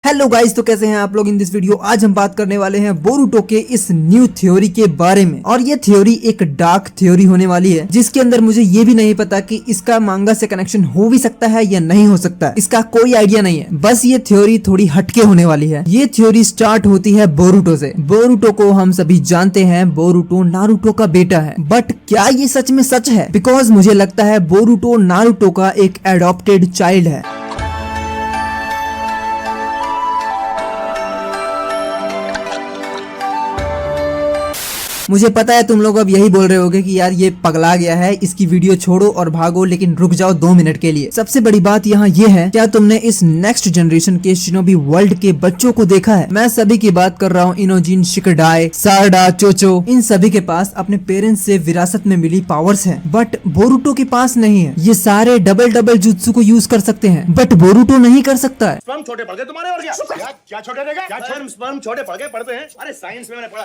Hello guys, तो कैसे हैं आप लोग। इन दिस वीडियो आज हम बात करने वाले हैं बोरुटो के इस न्यू थ्योरी के बारे में। और ये थ्योरी एक डार्क थ्योरी होने वाली है, जिसके अंदर मुझे ये भी नहीं पता कि इसका मांगा से कनेक्शन हो भी सकता है या नहीं हो सकता है। इसका कोई आइडिया नहीं है, बस ये थ्योरी थोड़ी हटके होने वाली है। ये थ्योरी स्टार्ट होती है बोरुटो से। बोरुटो को हम सभी जानते हैं, बोरुटो नारुतो का बेटा है। बट क्या ये सच में सच है? बिकॉज मुझे लगता है बोरुटो नारुतो का एक एडॉप्टेड चाइल्ड है। मुझे पता है तुम लोग अब यही बोल रहे होगे कि यार ये पगला गया है, इसकी वीडियो छोड़ो और भागो, लेकिन रुक जाओ 2 मिनट के लिए। सबसे बड़ी बात यहाँ ये है, क्या तुमने इस नेक्स्ट जनरेशन के शिनोबी वर्ल्ड के बच्चों को देखा है? मैं सभी की बात कर रहा हूँ, इनोजिन, शिकडाई, सारडा, चोचो। इन सभी के पास अपने पेरेंट्स से विरासत में मिली पावर्स हैं, बट बोरुटो के पास नहीं है। ये सारे डबल जुत्सु को यूज कर सकते हैं, बट बोरुटो नहीं कर सकता है। स्पर्म छोटे पड़ गए तुम्हारे, और क्या छोटे रह गए? स्पर्म छोटे पड़ गए, पढ़ते हैं। अरे साइंस में मैंने पढ़ा।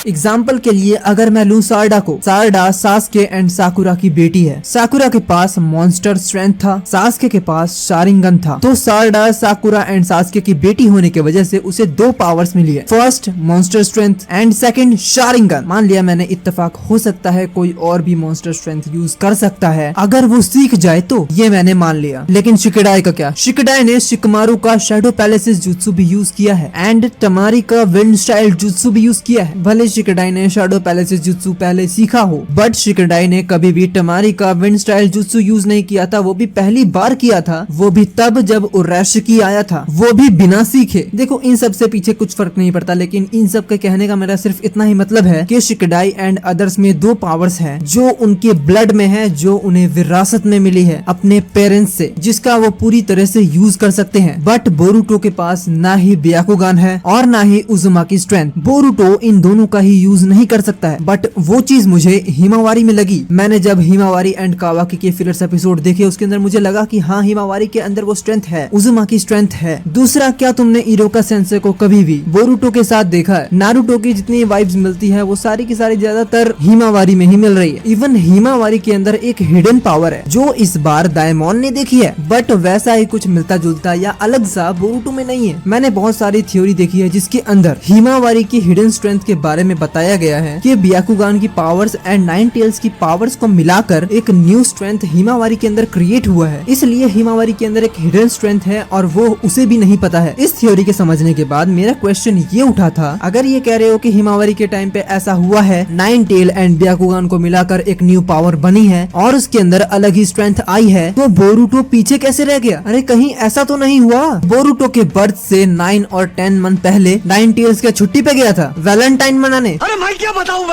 एग्जाम्पल के लिए अगर मैं लूं सारडा को, सारडा सास्के एंड साकुरा की बेटी है। साकुरा के पास मॉन्स्टर स्ट्रेंथ था, सास्के के पास शारिंगन था। तो सारडा, साकुरा एंड सास्के की बेटी होने की वजह से उसे 2 पावर्स मिली है। First monster strength and second Sharingan. मान लिया मैंने, इत्तेफाक हो सकता है कोई और भी मॉन्स्टर स्ट्रेंथ यूज कर सकता है अगर वो सीख जाए तो, ये मैंने मान लिया। लेकिन शिकडाई का क्या? शिकडाई ने शिकमारू का शैडो पैलेसिस जुत्सु भी यूज किया है एंड तमारी का विंड स्टाइल जुत्सु भी यूज किया है। भले शिकडाई ने शैडो पैलेसिस जुत्सु पहले सीखा हो, बट शिकडाई ने कभी भी तमारी का विंड स्टाइल जुत्सु यूज नहीं किया था। वो भी पहली बार किया था, वो भी तब जब उराशिकी आया था, वो भी बिना सीखे। देखो, इन सब से पीछे कुछ फर्क नहीं पड़ता, लेकिन इन सब के कहने का मेरा सिर्फ इतना ही मतलब है कि शिकडाई एंड अदर्स में 2 पावर्स हैं जो उनके ब्लड में है, जो उन्हें विरासत में मिली है अपने पेरेंट्स से, जिसका वो पूरी तरह से यूज कर सकते हैं। बट बोरुटो के पास ना ही ब्याकुगान है और ना ही उजुमाकी स्ट्रेंथ। बोरुटो इन दोनों का ही यूज नहीं कर सकता है। बट वो चीज मुझे हिमावारी में लगी। मैंने जब हिमावारी एंड कावाकी के फिलर्स एपिसोड देखे, उसके अंदर मुझे लगा कि हाँ, हिमावारी के अंदर वो स्ट्रेंथ है, उजुमाकी स्ट्रेंथ है। दूसरा, क्या तुमने इरोका सेंसे को कभी भी बोरुटो के साथ देखा है? नारुतो की जितनी वाइब्स मिलती है वो सारी की सारी ज्यादातर हिमावारी में ही मिल रही है। इवन हिमावारी के अंदर एक हिडन पावर है जो इस बार दायमोन ने देखी है, बट वैसा ही कुछ मिलता जुलता या अलग सा बोरुटो में नहीं है। मैंने बहुत सारी थ्योरी देखी है जिसके अंदर हिमावारी की हिडन स्ट्रेंथ के बारे में बताया गया है कि ब्याकुगान की पावर्स एंड 9 टेल्स की पावर्स को मिलाकर एक न्यू स्ट्रेंथ हिमावारी के अंदर क्रिएट हुआ है। इसलिए हिमावारी के अंदर एक हिडन स्ट्रेंथ है और वो उसे भी नहीं पता है। इस थ्योरी के समझने के बाद मेरा क्वेश्चन ये उठा था, अगर ये कह रहे हो कि हिमावारी के टाइम पे ऐसा हुआ है, 9 टेल एंड ब्याकुगान को मिलाकर एक न्यू पावर बनी है और उसके अंदर अलग ही स्ट्रेंथ आई है, तो बोरुटो पीछे कैसे रह गया? अरे कहीं ऐसा तो नहीं हुआ बोरुटो के बर्थ से 9 और 10 मंथ पहले 9 टेल्स क्या छुट्टी पे गया था वैलेंटाइन मनाने? अरे मैं क्या बताऊं,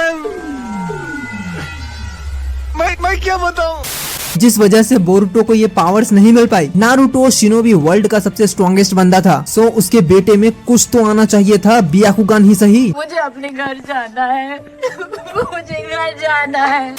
मैं क्या बताऊं, जिस वजह से बोरुटो को ये पावर्स नहीं मिल पाई। नारुतो शिनोबी वर्ल्ड का सबसे स्ट्रॉन्गेस्ट बंदा था, सो उसके बेटे में कुछ तो आना चाहिए था, ब्याकुगान ही सही। मुझे अपने घर जाना है मुझे घर जाना है।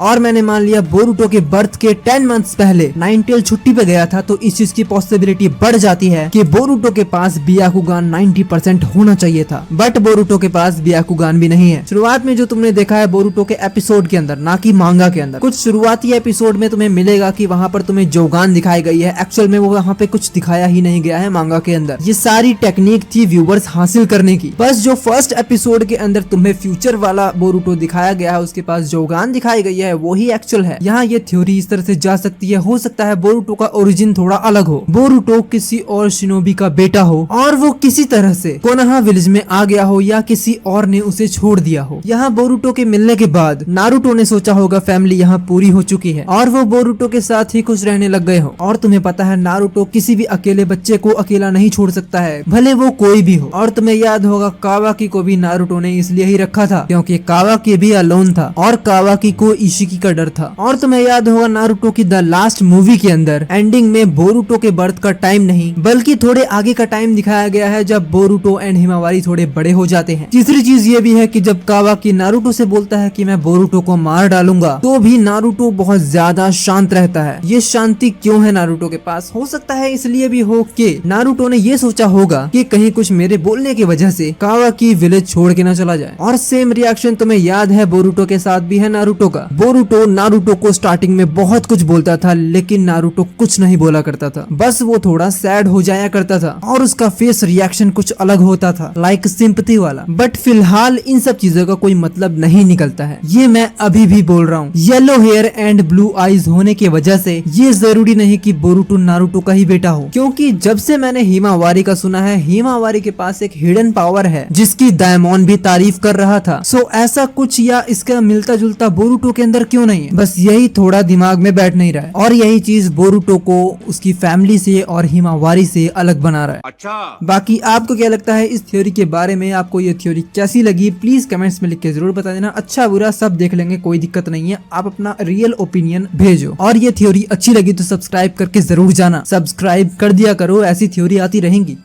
और मैंने मान लिया बोरुटो के बर्थ के 10 मंथ्स पहले 9 टेल छुट्टी पे गया था, तो इस चीज की पॉसिबिलिटी बढ़ जाती है कि बोरुटो के पास ब्याकुगान 90% होना चाहिए था। बट बोरुटो के पास ब्याकुगान भी नहीं है। शुरुआत में जो तुमने देखा है बोरुटो के एपिसोड के अंदर, ना कि मांगा के अंदर, कुछ शुरुआती एपिसोड में तुम्हें मिलेगा कि वहाँ पर तुम्हें जोगान दिखाई गई है। एक्चुअल में वो वहाँ पे कुछ दिखाया ही नहीं गया है मांगा के अंदर। ये सारी टेक्निक थी व्यूवर्स हासिल करने की। बस जो फर्स्ट एपिसोड के अंदर तुम्हें फ्यूचर वाला बोरुटो दिखाया गया है, उसके पास जोगान दिखाई गई है, वो ही एक्चुअल है। यहाँ ये थ्योरी इस तरह से जा सकती है, हो सकता है बोरुटो का ओरिजिन थोड़ा अलग हो, बोरुटो किसी और शिनोबी का बेटा हो और वो किसी तरह से कोनोहा विलेज में आ गया हो या किसी और ने उसे छोड़ दिया हो। यहाँ बोरुटो के मिलने के बाद नारुतो ने सोचा होगा फैमिली यहाँ पूरी हो चुकी है और वो बोरुटो के साथ ही खुश रहने लग गए हो। और तुम्हें पता है नारुतो किसी भी अकेले बच्चे को अकेला नहीं छोड़ सकता है, भले वो कोई भी हो। और तुम्हें याद होगा कावाकी को भी नारुतो ने इसलिए ही रखा था क्योंकि कावाकी भी अलोन था और कावाकी को इशिकी का डर था। और तुम्हें याद होगा नारुतो की द लास्ट मूवी के अंदर एंडिंग में बोरुटो के बर्थ का टाइम नहीं बल्कि थोड़े आगे का टाइम दिखाया गया है, जब बोरुटो एंड हिमावारी थोड़े बड़े हो जाते हैं। तीसरी चीज ये भी है कि जब कावाकी नारुतो से बोलता है कि मैं बोरुटो को मार डालूंगा, तो भी नारुतो बहुत ज्यादा शांत रहता है। ये शांति क्यों है नारुतो के पास? हो सकता है इसलिए भी हो कि नारुतो ने ये सोचा होगा कि कहीं कुछ मेरे बोलने की वजह से कावाकी विलेज छोड़ के ना चला जाए। और सेम रिएक्शन तुम्हें याद है बोरुटो के साथ भी है नारुतो का। बोरुटो नारुतो को स्टार्टिंग में बहुत कुछ बोलता था, लेकिन नारुतो कुछ नहीं बोला करता था, बस वो थोड़ा सैड हो जाया करता था और उसका फेस रिएक्शन कुछ अलग होता था, लाइक सिंपैथी वाला। बट फिलहाल इन सब चीजों का कोई मतलब नहीं निकलता है, ये मैं अभी भी बोल रहा हूँ। Yellow hair and blue eyes होने की वजह से ये जरूरी नहीं कि बोरुटो नारुतो का ही बेटा हो, क्योंकि जब से मैंने हिमावारी का सुना है, हिमावारी के पास एक हिडन पावर है जिसकी डायमंड भी तारीफ कर रहा था। सो ऐसा कुछ या इसका मिलता जुलता बोरुटो के अंदर क्यों नहीं है, बस यही थोड़ा दिमाग में बैठ नहीं रहा है और यही चीज बोरुटो को उसकी फैमिली से और हिमावारी से अलग बना रहा है। अच्छा बाकी आपको क्या लगता है इस थ्योरी के बारे में, आपको ये थ्योरी कैसी लगी प्लीज कमेंट्स में लिख के जरूर बता देना। अच्छा बुरा सब देख लेंगे, कोई दिक्कत नहीं है, आप अपना रियल ओपिनियन भेजो। और ये थ्योरी अच्छी लगी तो सब्सक्राइब करके जरूर जाना, सब्सक्राइब कर दिया करो, ऐसी थ्योरी आती रहेंगी।